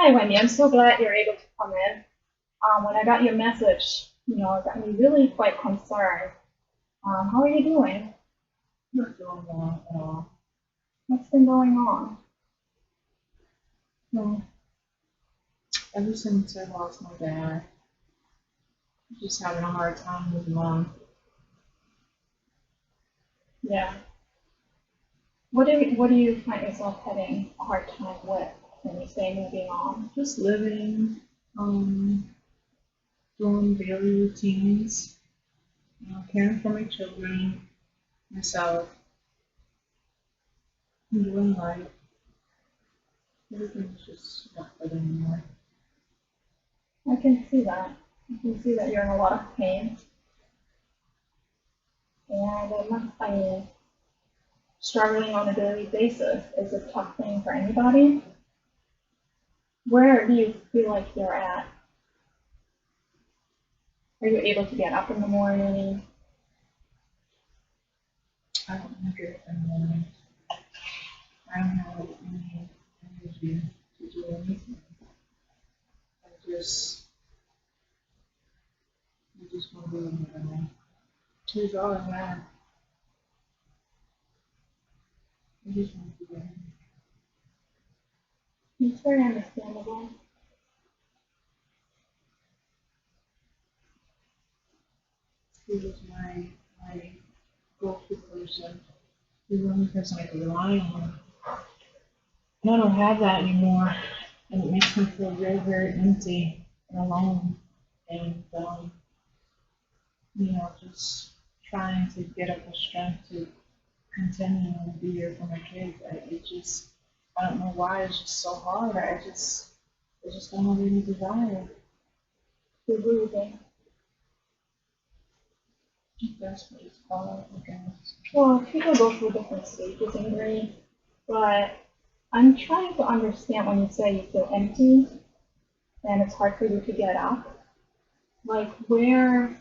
Hi, Wendy. I'm so glad you're able to come in. When I got your message, it got me really quite concerned. How are you doing? Not doing well at all. What's been going on? Well, ever since I lost my dad, I'm just having a hard time moving on. Yeah. What do you find yourself having a hard time with when you say moving on? Just living, doing daily routines, caring for my children, myself, enjoying life. Everything's just not good anymore. I can see that. I can see that you're in a lot of pain, and I mean, struggling on a daily basis is a tough thing for anybody. Where do you feel like you're at? Are you able to get up in the morning? I don't make it in the morning. I don't have any energy to do anything. I just want to be in my life. Here's all I have. I just want to be there. It's very understandable. He was my go-to person. He's the only person I could rely on. And I don't have that anymore, and it makes me feel very, very empty and alone. And just trying to get up the strength to continue and be here for my kids. I don't know why it's just so hard. I just don't have any desire. You're breathing. That's what it's called, I guess. Well, people go through different stages in grief, but I'm trying to understand when you say you feel empty and it's hard for you to get up. Like, where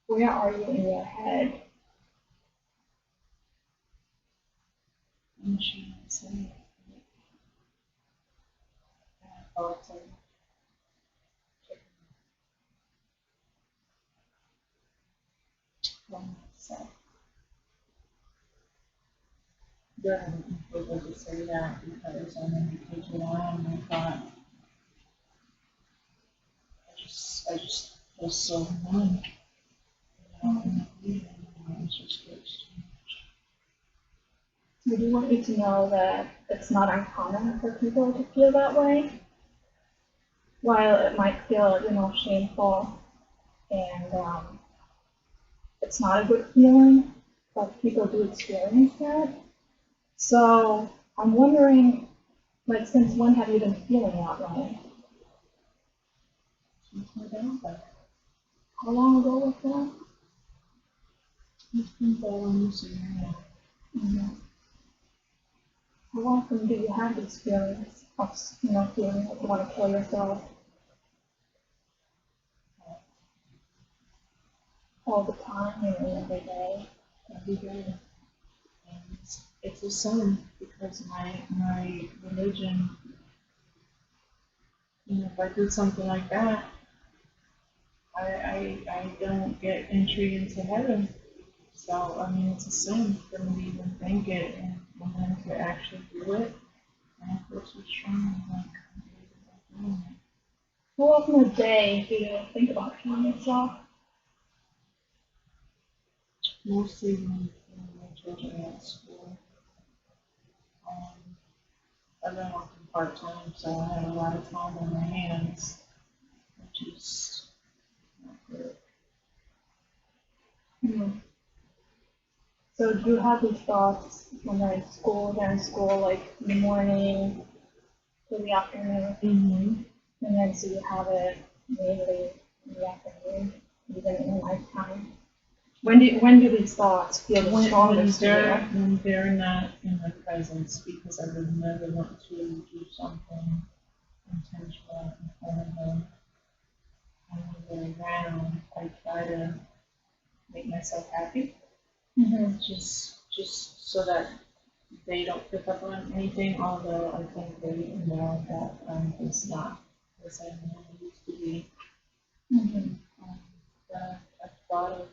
are you in your head? I'm sure I say thoughts of myself. Good, I'm able to say that because I'm in the KGI and I thought I just feel so numb. I'm not leaving. It's just it's I do want you to know that it's not uncommon for people to feel that way. While it might feel, shameful and it's not a good feeling, but people do experience that. So I'm wondering, like, since when have you been feeling that way? just my downside. How long ago was that? It's been so long this year. Mhm. How often do you have this feelings of, feeling like you want to kill yourself all the time, every day? Every day. And it's a sin because my religion, if I did something like that, I don't get entry into heaven. So, I mean, it's a sin for me to even think it and then to actually do it. And I feel so strong, like, I'm doing it. How often a day do you think about killing yourself? Mostly when my children are at school. Um, I've been working part-time, so I have a lot of time on my hands, which is not good. Hmm. So do you have these thoughts when they're in school, like in the morning, to the afternoon, Mm-hmm. and then so you have it mainly in the afternoon, even in nighttime? When do these thoughts feel the strongest to you? When they're not in my presence, because I would never want to do something intentional in front of them. And when they're around, I try to make myself happy, Hmm. just so that they don't pick up on anything, although I think they know that it's not the same way it used to be. Mhm. But I thought of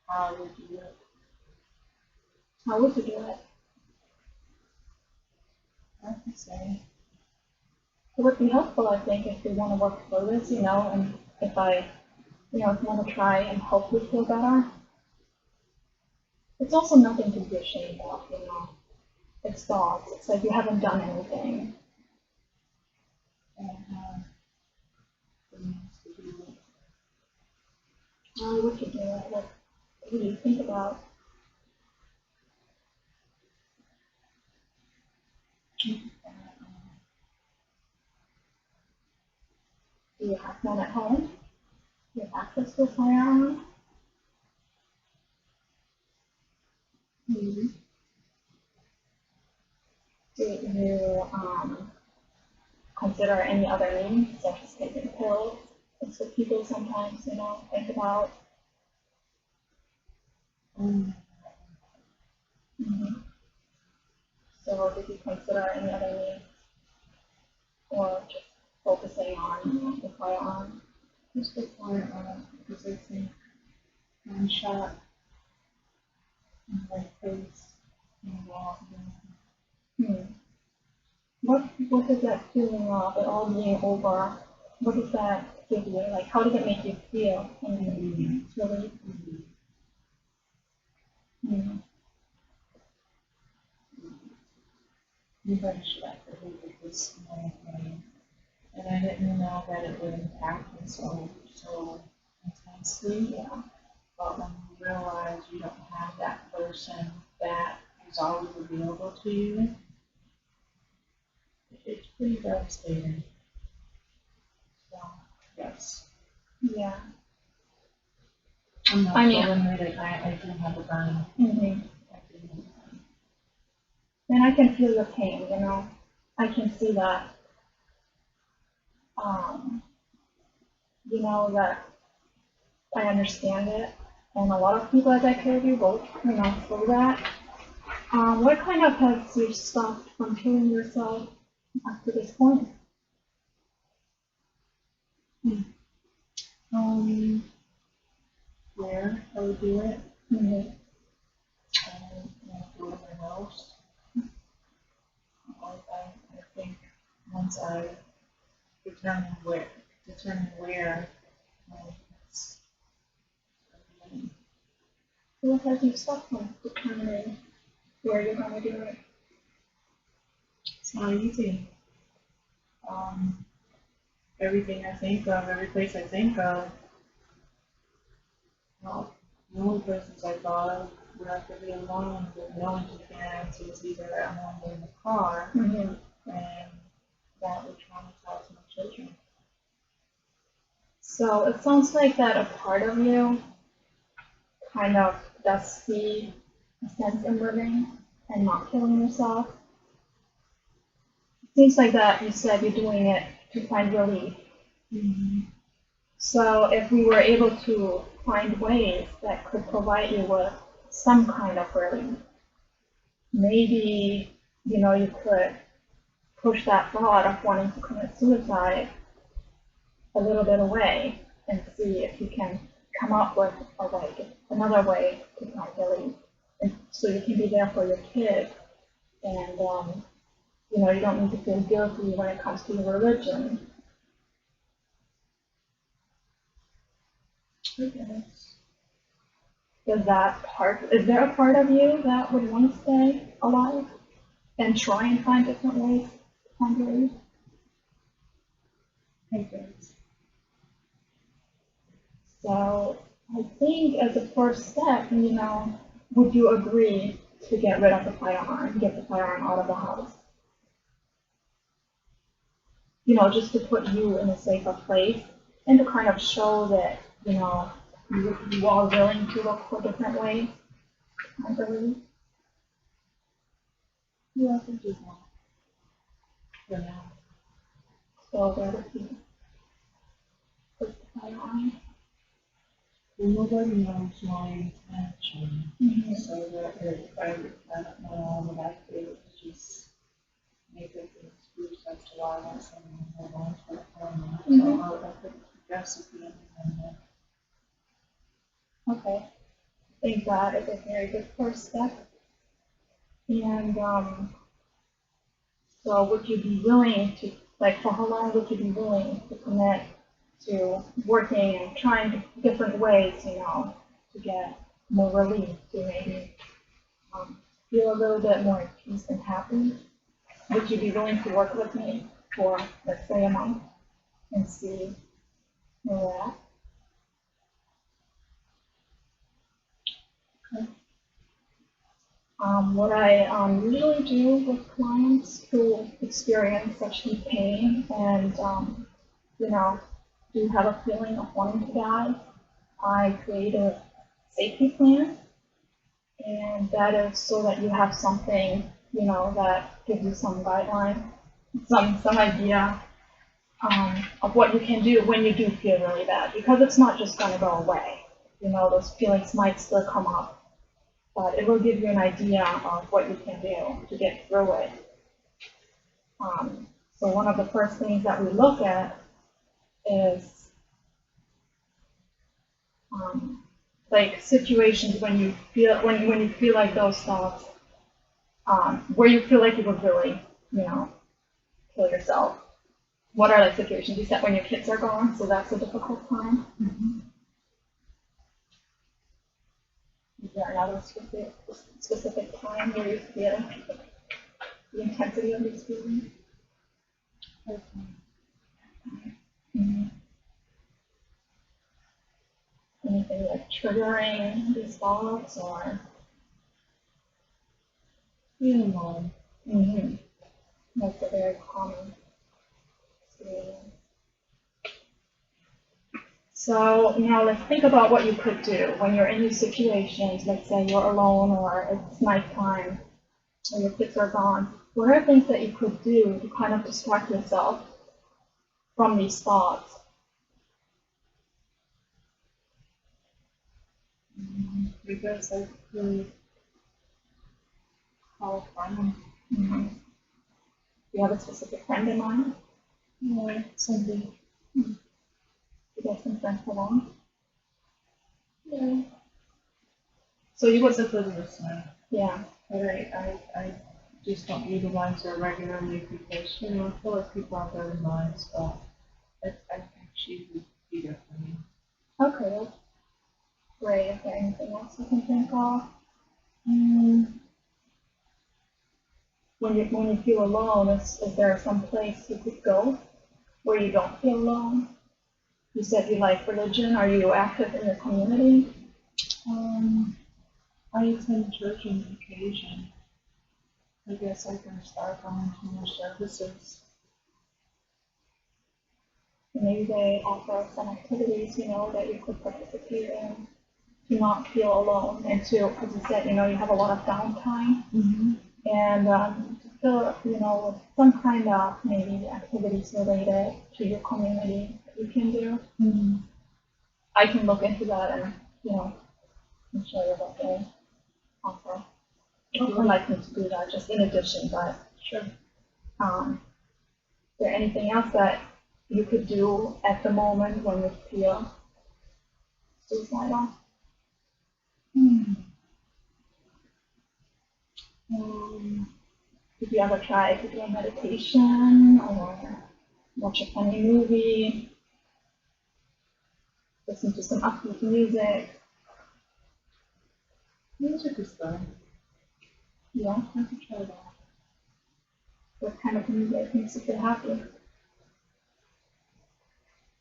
how would you do it. How would you do it? I could say, It would be helpful, I think, if you want to work through this, and if I, if you want to try and help you feel better. It's also nothing to be ashamed of. It's dogs. It's like you haven't done anything. and the means to do it. How would you do it? What do you think about? Do you have one at home? Do you have access to a firearm? Mm-hmm. Do you consider any other means, such as taking pills? It's what people sometimes, think about. Um, Mhm. So did you consider any other means, or just focusing on the firearm? just the firearm, because I think one shot in my face involved Hmm. What is that feeling of it all being over? What does that give you? Like, how does it make you feel? It's really. Hmm. anybody should have to leave with this morning. And I didn't know that it would impact me so intensely. Yeah. But when you realize you don't have that person that is always available to you, it's pretty devastating. So, yes. Yeah. I'm not I mean, limited. I do have a gun. hmm I do have a gun. and I can feel your pain. I can see that. Um, that I understand it, and a lot of people that take care of you both, through that. What kind of has you stopped from killing yourself up to this point? Where I would do it, Mhm. do it in my house. I think once I determine where, it's, What has you stopped from determining where you're going to do it? it's not easy. Um, everything I think of, every place I think of, well, the only places I thought of where I could be alone with no interference was either at home or in the car, Mhm. and that would traumatize my children. So it sounds like that a part of you kind of does see a sense in living and not killing yourself. It seems like that you said you're doing it to find relief. So if we were able to find ways that could provide you with some kind of relief, maybe, you could push that thought of wanting to commit suicide a little bit away and see if you can come up with another way to find relief. And so you can be there for your kid, and you don't need to feel guilty when it comes to your religion. Okay. Is there a part of you that would want to stay alive and try and find different ways to find relief? I guess. So I think as a first step, would you agree to get rid of the firearm, get the firearm out of the house? Just to put you in a safer place and to kind of show that, you are willing to look for different ways, I believe. Yeah, I can do that. For now. So that would be put the firearm. nobody knows my intention, Mhm. so that if I don't know what I do, it's just make it an excuse as to why I want someone to hold on to it for me. So Mhm. I could guess at the end of that. Okay, I think that is a very good first step. And so would you be willing to, like, for how long would you be willing to commit to working and trying different ways, to get more relief, to maybe feel a little bit more at peace and happy? Would you be willing to work with me for, let's say, a month and see where we're at? What I usually do with clients who experience such deep pain and, do have a feeling of wanting to die, I create a safety plan. And that is so that you have something, that gives you some guideline, some idea of what you can do when you do feel really bad. Because it's not just going to go away. Those feelings might still come up. But it will give you an idea of what you can do to get through it. So one of the first things that we look at is like situations when you feel like those thoughts, where you feel like you would really, kill yourself. What are the situations? You said when your kids are gone, so that's a difficult time. Is there another specific time where you feel the intensity of these feelings? Mm-hmm. Anything like triggering these thoughts or? Alone. Mm-hmm. That's a very common experience. So now let's think about what you could do when you're in these situations. Let's say you're alone or it's nighttime or your kids are gone. What are things that you could do to kind of distract yourself from these thoughts? Because I could call a friend. Mm-hmm. Do you have a specific friend in mind? Yeah, something. You get some friends along? Yeah. So you would, It's a good listener. yeah. But I just don't utilize her regularly because, I feel like people have their minds, so I think she would be there for me. Okay, that's great. Is there anything else you can think of? When you feel alone, is there some place you could go where you don't feel alone? You said you like religion. Are you active in the community? I attend church on occasion. I guess I can start going to more services. Maybe they offer some activities, that you could participate in to not feel alone and to, as you said, you have a lot of downtime and to feel, with some kind of maybe activities related to your community that you can do. I can look into that and, and show you what they offer. If you would like me to do that, just in addition, but Sure. is there anything else that you could do at the moment when you feel suicidal? Did you ever try to do a meditation or watch a funny movie, listen to some upbeat music? Music is fun. Yeah, I could try that. what kind of music makes you feel happy?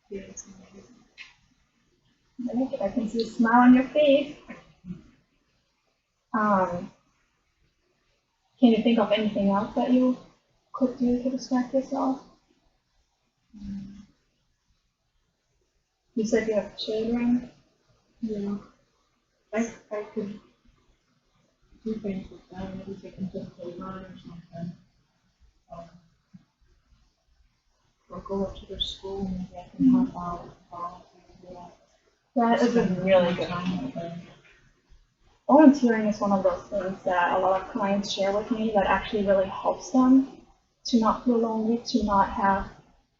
Yeah, it's amazing. I like it. I can see a smile on your face. Um, can you think of anything else that you could do to distract yourself? You said you have children. Yeah. I could do things with them, maybe take them to the playground or something. Or go up to their school and maybe I can help out with all of that. That is a spend really more good time point. with them. Volunteering is one of those things that a lot of clients share with me that actually really helps them to not feel lonely, to not have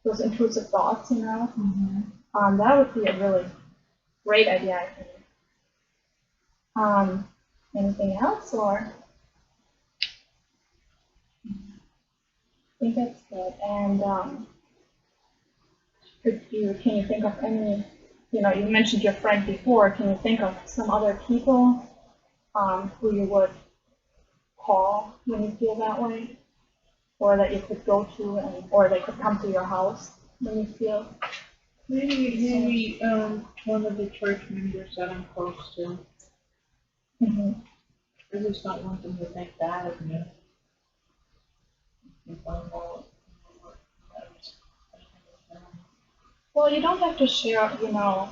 those intrusive thoughts, you know. That would be a really great idea, I think. Anything else, or? I think that's good. And can you think of any, you know, you mentioned your friend before, can you think of some other people who you would call when you feel that way? Or that you could go to, or they could come to your house when you feel? Maybe one of the church members that I'm close to. Mm-hmm. I just don't want them to think bad of me. If I know Well, you don't have to share, you know,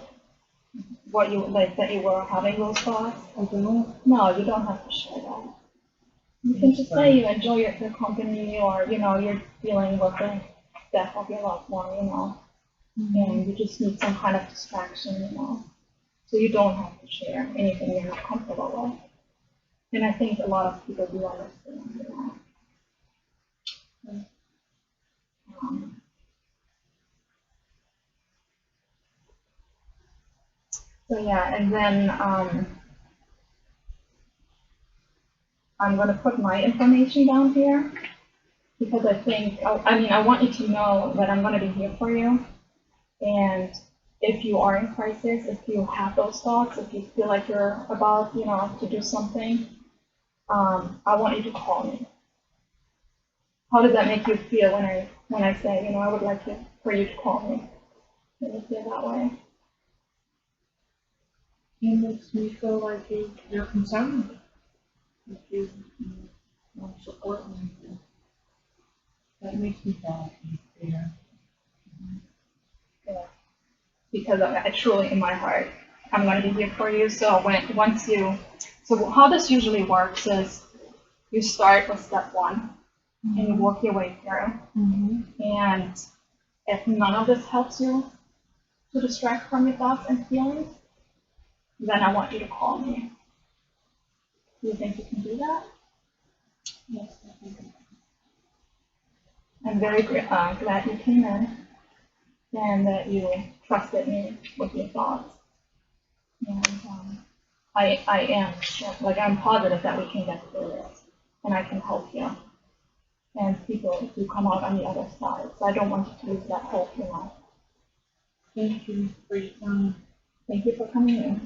what you like that you were having those thoughts. I don't. No, you don't have to share that. You can just say you enjoy your company, or you know you're dealing with the death of your loved one, you know, and you just need some kind of distraction, you know. So you don't have to share anything you're not comfortable with. And I think a lot of people do understand, you know. So yeah, and then I'm going to put my information down here because I think, I mean, I want you to know that I'm going to be here for you. And if you are in crisis, if you have those thoughts, if you feel like you're about, you know, to do something, I want you to call me. How does that make you feel when I say, you know, I would like for you to call me? Does it feel that way? It makes me feel like you're concerned. If you want to support me, that makes me feel like you're. Yeah. Because I truly, in my heart, I'm going to be here for you. So so how this usually works is you start with step one and you work your way through. And if none of this helps you to distract from your thoughts and feelings, then I want you to call me. Do you think you can do that? Yes, I think. I'm very glad you came in and that you trusted me with your thoughts. And I am sure, like I'm positive that we can get through this and I can help you. And people do come out on the other side. So I don't want you to lose that hope, you know. Thank you for your time. Thank you for coming in.